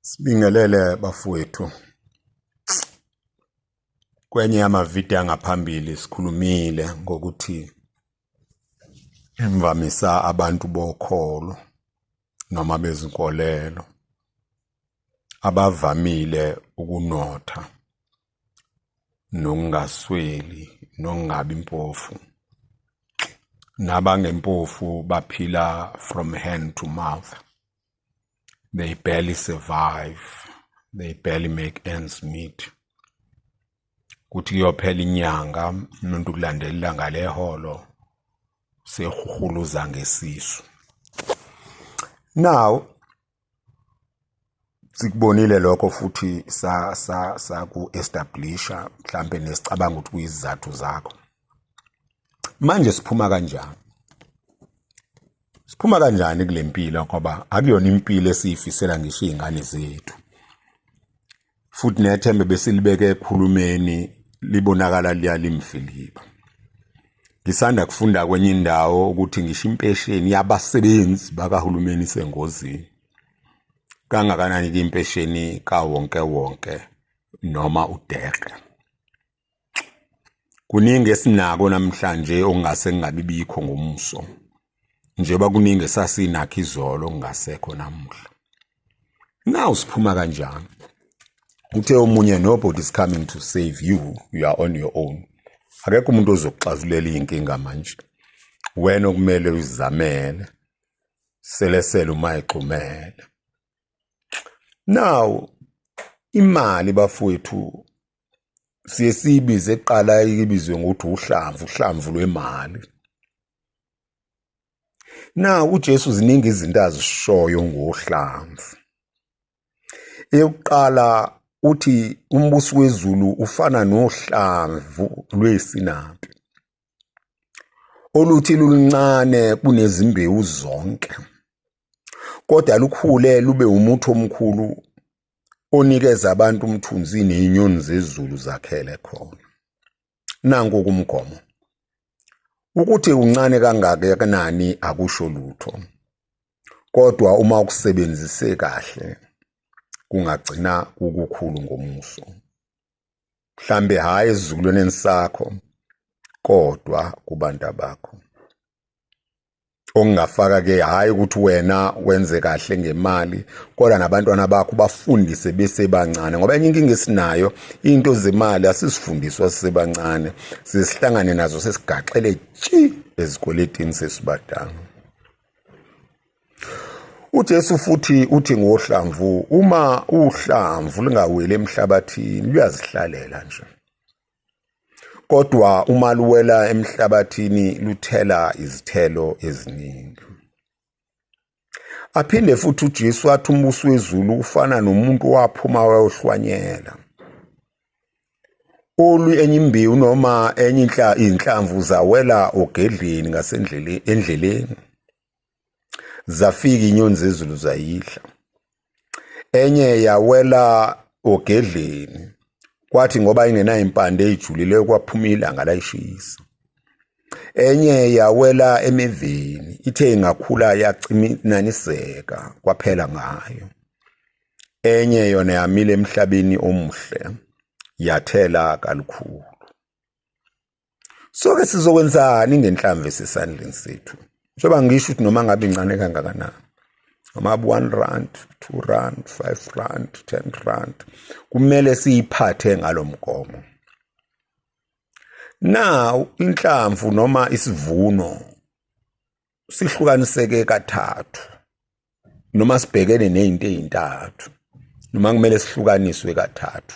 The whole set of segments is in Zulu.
Sibingelele bafowethu. Kwenye yamavidiyo angaphambili sikhulumile ngokuthi imvamisa abantu bokholo noma bezinkolelo abavamile ukunotha nokungasweli nokungabi impofu, nabangempofu baphila from hand to mouth. They barely survive. They barely make ends meet. Kuthi kuyophela inyanga umuntu kulandela ilanga leholo sehuhuluza ngesisu. Now sikubonile lokho futhi saku establisha mhlambe nesicabanga ukuthi kuyizathu zakho. Manje siphuma kanjani? Siphuma kanjani kule mpilo ngoba akuyona impilo esiyifisela ngisho izingane zethu. Futhi nethembe besilibeke ekhulumeni libonakala liyalimfiliba. Ngisanda kufunda kwenye indawo ukuthi ngisho impesheni yabasebenzi bakahulumeni isengozini. Kangakanani ke impesheni kawonke noma udeke. Kuningi esinako namhlanje okungase kungabibikho ngomuso. Njengoba kuningi esasinakho izolo kungasekho namuhla. Now siphuma kanjani? Uthe omunye nobody is coming to save you, you are on your own. Akekho umuntu ozokuxazulela inkinga manje. Wena okumele uzamele. Selesele uma ixhumele. Now imali bafowethu siye sibize eqala ibizwe ngokuthi uhlamvu lwemali. Now uJesu ziningi izinto azishoyo ngohlamvu. Eyokuqala uthi umbuso wezulu ufana nohlamvu lwesinapi oluthi luncane kunezimbewu zonke, kodwa lukhule lube umuthi omkhulu onikeza abantu umthunzi nezinyoni zezulu zakhele khona. Nanku kumgomo ukuthi uncane kangakanani akusho lutho, kodwa uma ukusebenzise kahle kungagcina ukukhulu ngomuso. Mhlambe hayi esizukulwaneni sakho kodwa kubantu bakho. Ongafaka ke hayi ukuthi wena wenze kahle ngemali kodwa nabantwana bakho bafundise bese bancane, ngoba enye inkinga esinayo into zemali asisifundiswa sisebancane, sisihlangane nazo sesigaxele ezikoletini sesibadanga. uJesu futhi uthi ngohlamvu, uma uhlamvu lingaweli emhlabathini luyazihlalela nje, kodwa uma luwela emhlabathini luthela izithelo eziningi. Aphinde futhi uJesu athi umbuso wezulu ufana nomuntu waphuma wayohlwanyela. Enye imbewu noma enye inhlamvu zawela ogedleni endleleni. Zafika inyoni zezulu zayidla. Enye yawela ogedleni, kwathi ngoba ingenayo impande ezijulileyo kwaphuma ilanga layishisa. Enye yawela emeveni, ithe ingakhula yacinaniseka kwaphela ngayo. Enye yona yamile emhlabeni omuhle, yathela kalukhulu. So ke sizokwenzani ngenhlamvu esesandleni sethu? Njengoba ngisho ukuthi noma ngabe incane kangakanani, noma 1 rand, 2 rand, 5 rand, 10 rand, kumele siyiphathe ngalomgomo. Now inhlamvu noma isivuno sihlukaniseke kathathu, noma sibhekene nezinto ezintathu, noma kumele sihlukaniswe kathathu.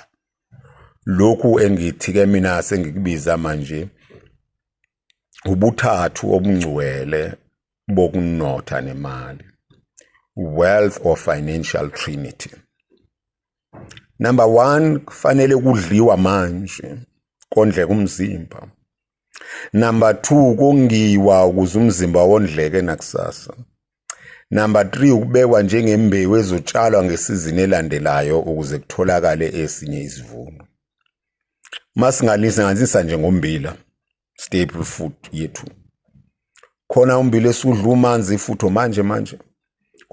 Lokhu engithi ke mina sengikubiza manje ubuthathu obungcwele bokunotha nemali, wealth or financial trinity. Number 1, kufanele kudliwa manje kondleke umzimba. Number 2, kongiwa ukuze umzimba wondleke nakusasa. Number 3, ukubekwa njengembewu ezotshalwa ngesizini elandelayo ukuze kutholakale esinye isivuno. Masingalinganisisa nje ngombila, staple food yethu. Khona umbila esudla umanzi futho manje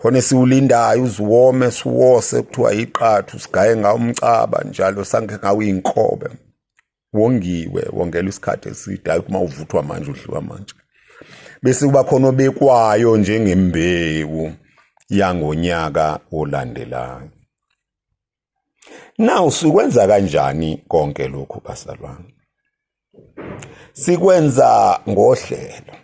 khona siwulindayo uzuwome siwose kuthiwa iqathu sigaye ngawo umcaba njalo sanke ngawo inkobe wongiwe wongelwa isikhathi eside hayi kuma uvuthwa manje udliwa manje bese kuba khona obekwayo njengembewu yangonyaka olandelayo. Now sikwenza kanjani konke lokhu basalwane? Sikwenza ngohlelo.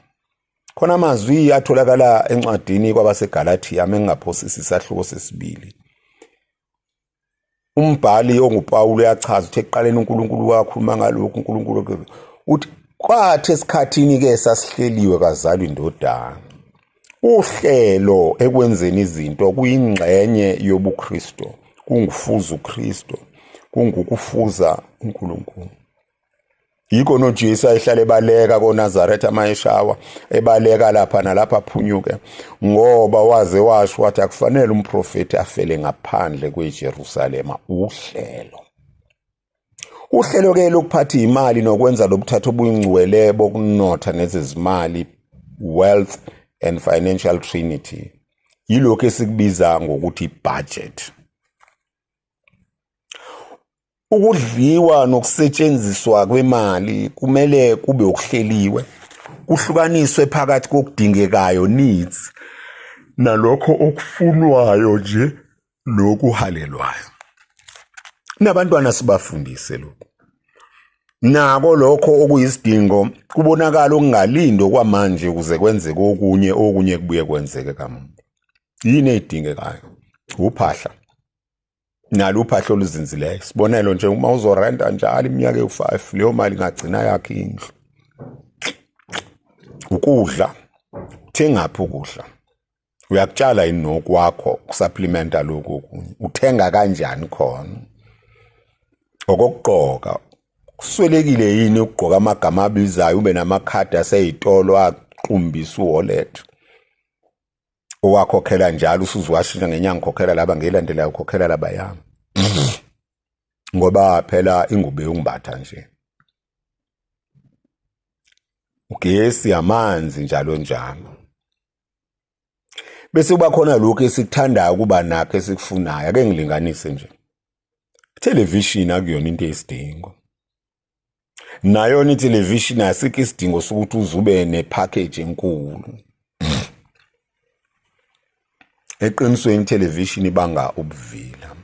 Khona amazwi atholakala encwadini kwabaseGalatia mengaphosisi isahluko sesibili. Umbhali onguPawulu uyachaza ukuthi ekuqaleni uNkulunkulu wakhuluma ngalokhu uNkulunkulu uthi kwathi esikhathini ke sasihleliwe kazalwa indodana. Uhlelo ekwenzeni izinto kuyingxenye yobuKristo, kungufuza uKristo, kungukufuza uNkulunkulu. Yiko noJesu ayihlala ebaleka koNazaretha mayeshawa ebaleka lapha nalapha aphunyuke ngoba waze washo wathi akufanele umprofeti afele ngaphandle kweJerusalema. Uhlelo ke lokuphatha imali nokwenza lobuthathu obuyingcwele bokunotha nezezimali, wealth and financial trinity, yilokho esikubiza ngokuthi budget. Ukudliwa nokusetshenziswa kwemali kumele kube ukuhleliwe, kuhlukaniswe phakathi kokudingekayo needs nalokho okufunwayo nje nokuhalelwayo. Nabantwana sibafundise lokho. Nako lokho okuyisidingo kubonakala okungalindo kwamanje ukuze kwenzeke okunye kubuye kwenzeke kamuva. Yini edingekayo? Uphahla. Nalo uphahlo oluzinzileyo. Sibonelo nje uma uzorenta njalo iminyaka ewu5 leyo mali ingagcina yakhe indlu. Ukudla. Thengaphi ukudla? Uyakutshala yini nokwakho kusupplementa lokho okunye? Uthenga kanjani khona? Okugqoka. Kuswelekile yini ukugqoka amagama abizayo ube namakhadi aseyitolo aqumbisa uwallet? Owakhokhela njalo usuziwashintsha ngenyanga ukhokhela laba ngelandelayo ukhokhela laba yami. Ngoba phela ingube ungimbatha nje. Ugesi, amanzi njalo njalo. Bese kuba khona lokho esikuthandayo kuba nakho esikufunayo. Ake ngilinganise nje. Television akuyona into esidingo. Nayo ni television asikho isidingo sokuthi uzube nepackage enkulu. Eqinisweni television ibanga ubuvila.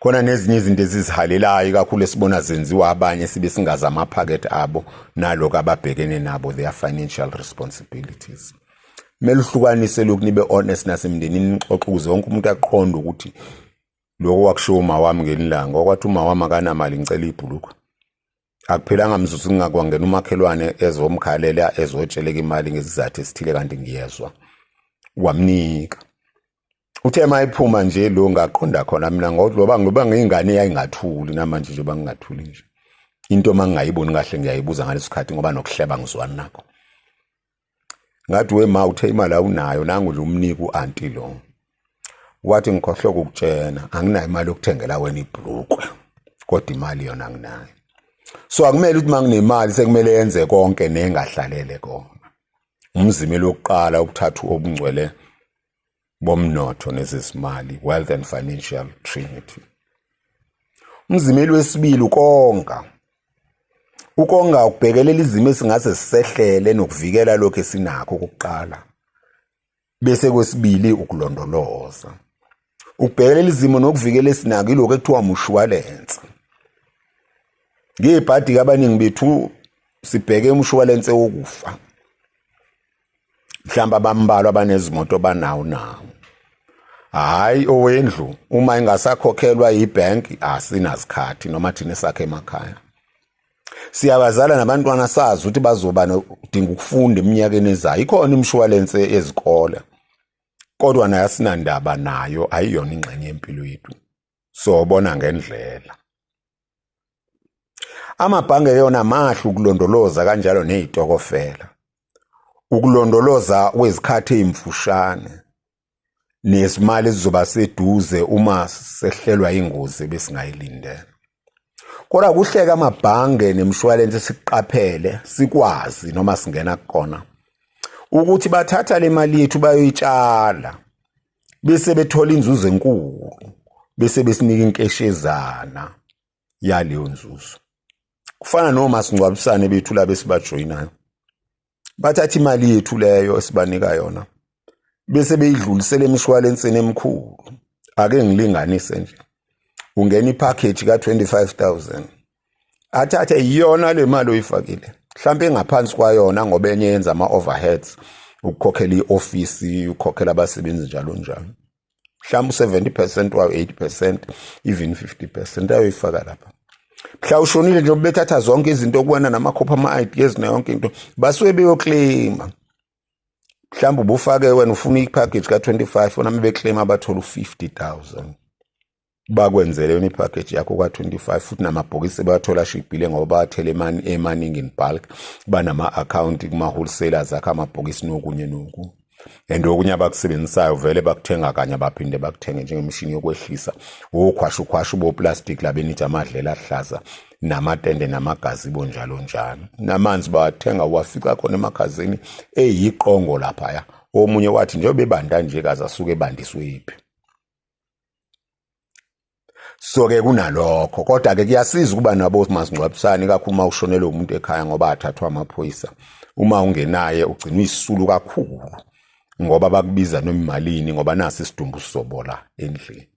Khona nezinye izinto ezizihalelayo kakhulu esibona zenziwa abanye sibe singaza amaphakethe abo naloko ababhekene nabo, their financial responsibilities. Kumele uhlukanise lokhu nibe honest nasemndenini nixoxe wonke umuntu aqonde ukuthi lokho wakushiwo uma wami ngelilanga okwathi uma wami akanamali ngicela ibhulukwe. Akuphelanga mzuzu ngingakwangena umakhelwane ezomkhalela ezotsheleka imali ngesizathu esithile kanti ngiyezwa wamnika. Uthe mayiphuma nje lo ngaqonda khona mina ngoba ngingane yayingathuli namanje nje bangingathuli nje. Into mangayiboni kahle ngiyayibuza ngaleso sikhathi ngoba nokuhleba ngizwana nakho. Ngathi wema uthe imali awunayo nangu nje umnika uanti lo. Wathi ngikhohloka ukutshena anginayo imali yokuthengela wena ibhlukwe kodwa imali yona nginayo. So akumele ukuthi manginemali sekumele yenze konke nengahlalele kona. Umzimelo wokuqala ukuthathu obungcwele bomnotho nezesimali, wealth and financial trinity. Umzimelo wesibili ukonga. Ukonga ukubhekelela izimo esingase sisehlele nokuvikela lokho esinakho kokuqala. Bese kwesibili ukulondoloza. Ukubhekelela izimo nokuvikela esinakho ilokho ekuthiwa umshwalense. Ngebhadi abaningi bethu sibheke umshwalense wokufa. Mhlamba bambalwa abanezimoto banawo nawo. Hayi owendlu uma ingasakhokhelwa ibank asinasikhathi noma thina sakhe emakhaya. Siyabazala nabantwana sazi ukuthi bazoba nodinga ukufunda eminyakeni ezayo. Ikhona imshwalense ezikole. Kodwa nayo asinandaba nayo ayiyona ingxenye yempilo yethu. So bona ngendlela. Amabhange yona mahlu ukulondoloza kanjalo nezitokofela. Ukulondoloza kwezikhathi ezimfushane nesimali esizoba seduze uma sehlelwa ingozi besingayilindele. Kodwa kuhleka amabhange nemshwalense siqaphele sikwazi noma singena kona ukuthi bathatha le mali yethu bayoyitshala bese bethola inzuzo enkulu bese besinika inkeshezana yaleyo nzuzo. Kufana nomasingcwabisane bethu la besibajoyinayo, bathatha imali yethu leyo esibanika yona bese beyidlulisela emshwalenseni emkhulu. Ake ngilinganise nje, ungena ipackage ka-25,000, athathe yona le mali oyifakile mhlawumbe ngaphansi kwayona ngoba enye yenza ama-overheads, ukukhokhela i-ofisi, ukukhokhela abasebenzi njalo njalo, mhlawumbe 70% wayo, 80%, even 50% ayoyifaka lapha. Mhla ushonile nje bethatha zonke izinto okuwena namakhopha ama-ideas nayonke into basuke beyoclaima. Mhlawumbe ubufake wena ufuna ipackage ka-25, wona beclaim abathola u-50,000 bakwenzele yona ipackage yakho ka-25, futhi namabhokisi bathola shibhile ngoba bathele emaningi in bulk, banama-account kuma-wholesalers akho amabhokisi nokunye noku. And okunye abakusebenzisayo vele bakuthenga kanye abaphinde bakuthenge njengemishini yokwehlisa, okhwashukhwashu boplastic labenithi amadlela ahlaza, namatende namagazi bonjalo njalo. Namanzi bawathenga wafica khona emakhazeni eyiqongo laphaya. Omunye wathi nje bebanda nje kaze asuke ebandiswe iphi. So-ke kunalokho, kodwa-ke kuyasiza ukuba nabo masingcwabisane kakhulu uma ushonelwe umuntu ekhaya ngoba athathwa amaphoyisa. Uma ungenaye ugcina uyisisulu kakhulu ngoba bakubiza noma imalini ngoba nasi isidumbu sizobola endlini.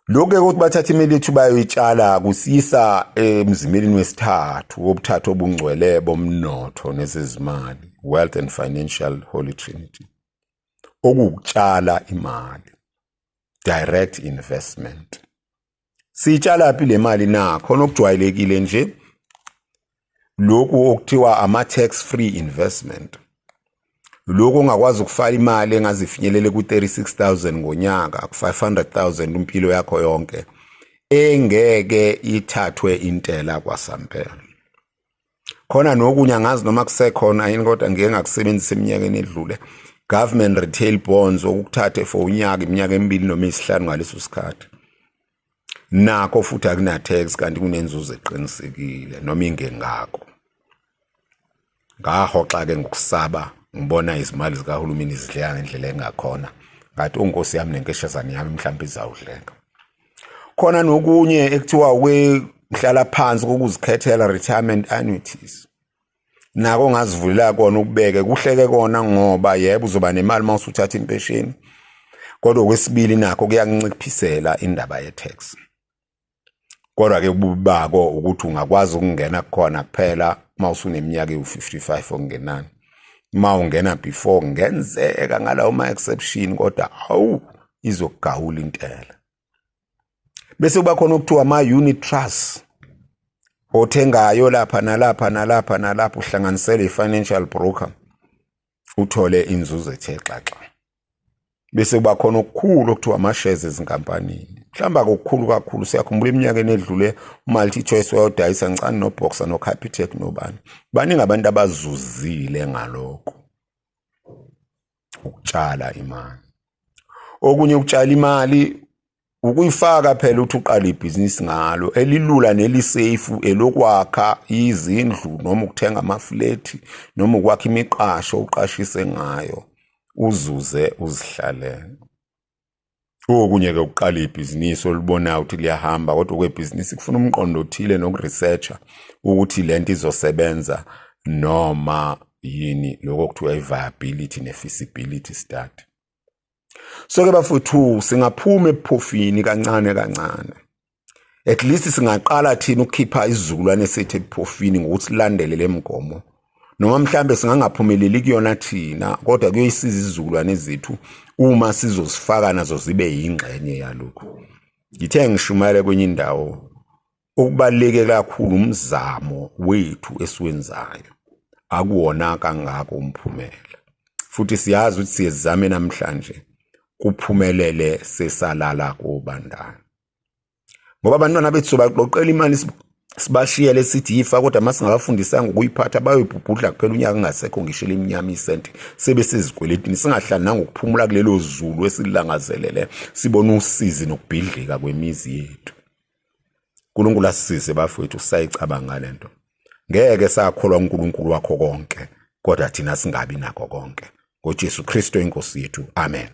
Lokhu-ke ukuthi bathatha imali yethu bayoyitshala kusisa emzimeleni wesithathu wobuthathu obungcwele bomnotho nezezimali, Wealth and Financial Holy Trinity, okuwukutshala imali, direct investment. Siyitshala phi le mali na? Khona okujwayelekile nje lokhu okuthiwa ama-tax free investment. Lokho ungakwazi ukufaka imali engazifinyelele ku-36,000 ngonyaka, ku-500,000 impilo yakho yonke, engeke ithathwe intela kwasampela. Khona nokunye angazi noma kusekhona yini kodwa ngeke ngakusebenzisa eminyakeni edlule, government retail bonds okukuthathe for unyaka, iminyaka emibili noma isihlanu ngaleso sikhathi. Nakho futhi akuna-tax kanti kunenzuzo eqinisekile noma ingengakho. Ngahoxa-ke ngokusaba ngibona izimali zikahulumeni zidleka ngendlela engakhona, ngathi onkosi yami nenkeshazana yami mhlawumbe izawudleka. Khona nokunye ekuthiwa mhlala phansi kokuzikhethela, retirement annuities. Nako ongazivulela kona ukubeke, kuhleke kona ngoba yebo uzoba nemali uma usuthatha impesheni, kodwa okwesibili nakho kuyakunciphisela indaba ye-tax. Kodwa-ke ububi bako ukuthi ungakwazi ukungena khona kuphela uma usuneminyaka ewu-55 okungenani. Uma ungena before ngenzeka ngalawo ma-exception kodwa awu izokugawula intela. Bese kuba khona okuthiwa ama-unit trust, othengayo lapha nalapha nalapha nalapha uhlanganisele i-financial broker uthole inzuzo ethe xaxa. Bese kuba khona okukhulu okuthiwa ama-shares ezinkampanini. Mhlawumbe akukhulu kakhulu, siyakhumbula iminyakeni edlule uMultichoice wayodayisa ncane noBoxer noCapitec nobani. Baningi abantu abazuzile ngalokho ukutshala imali. Okunye ukutshala imali ukuyifaka phela uthi uqala ibhizinisi ngalo elilula nelisafe, elokwakha izindlu noma ukuthenga amafleti noma ukwakha imiqasho uqashise ngayo uzuze uzihlalele. Okunye-ke ukuqala ibhizinisi olubonayo ukuthi liyahamba, kodwa kwebhizinisi kufuna umqondo othile nokuresearcha ukuthi lento izosebenza noma yini, lokho kuthiwa i-viability ne-feasibility study. So-ke bafowethu singaphuma ebuphofini kancane kancane. At least singaqala thina ukukhipha isizukulwane sethu ebuphofini ngokuthi silandele le migomo. Noma mhlambe singangaphumeleli kuyona thina, kodwa kuyoyisiza izizukulwane zethu uma sizosifaka nazo zibe yingxenye yalokho. Ngithe ngishumayela kwenye indawo, okubaluleke kakhulu umzamo wethu esiwenzayo, akuwona kangako umphumela. Futhi siyazi ukuthi siyezame namhlanje kuphumelele sesalala kobandana. Ngoba abantwana bethu sobaqoqela imali sibashiyele sithi yifa, kodwa masingabafundisanga ukuyiphatha bayoyibhubhudla kuphela unyaka ngasekho ngishela iminyama isenti sebesezikweletini, singahlali nangokuphumula kulelo zulu esilangazelele sibona usizi nokubhidlika kwemizi yethu. uNkulunkulu asisize bafowethu sayicabanga lento. Ngeke sakholwa uNkulunkulu wakho konke, kodwa thina singabi nakho konke. NgoJesu Kristu inkosi yethu. Amen.